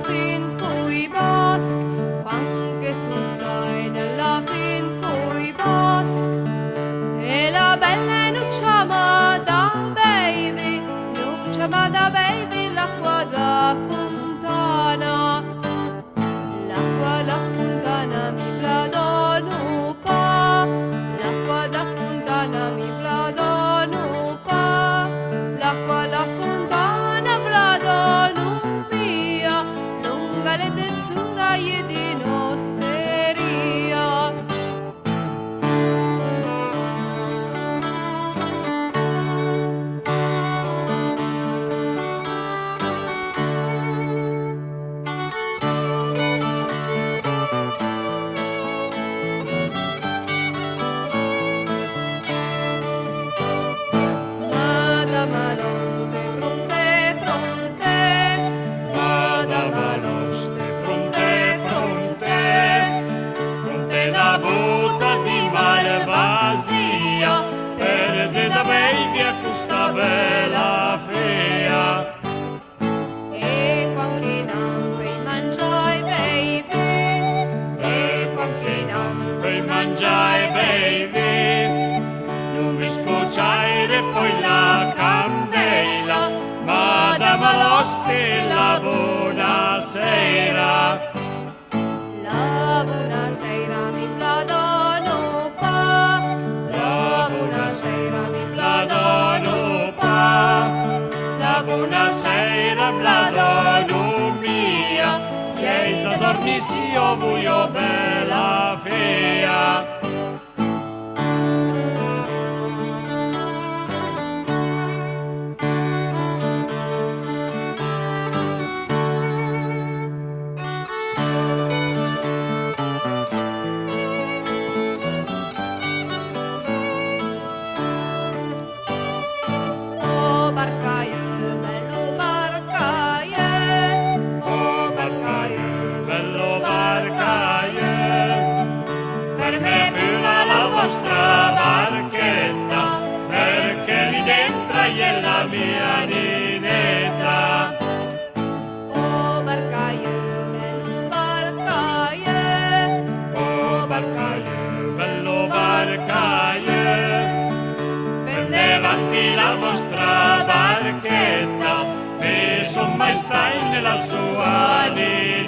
fin pui bosc, quanche son stai nella fin pui bosc, e la bella nucciamada baby, nucciamada baby, l'acqua da fontana, l'acqua da fontana mi pladono pa, l'acqua da fontana mi pladono pa, l'acqua da fontana pladono via, lunga le tezzura e di osteria. Madamaloste pronte, pronte, Madamaloste pronte, pronte, pronte la butta di malvasia, perde da baby a questa bella fea. e quanche nampe mangiai baby, E qualche nampe mangiai baby, non mi scocciare poi la candela, Madamaloste la buonasera. la buonasera mi pladono pa, La buonasera mi pladono pa, la buonasera pladono mia, lei da dormi si io vuoi bella fea. oh barcaie, bello barcaie, oh barcaie, Bello barcaie, ferme prima la vostra barchetta, perché lì dentro è la mia ninetta. oh barcaie, bello barcaie, Oh barcaie, bello barcaie, prende avanti la vostra barchetta, e son mai stai nella sua linea.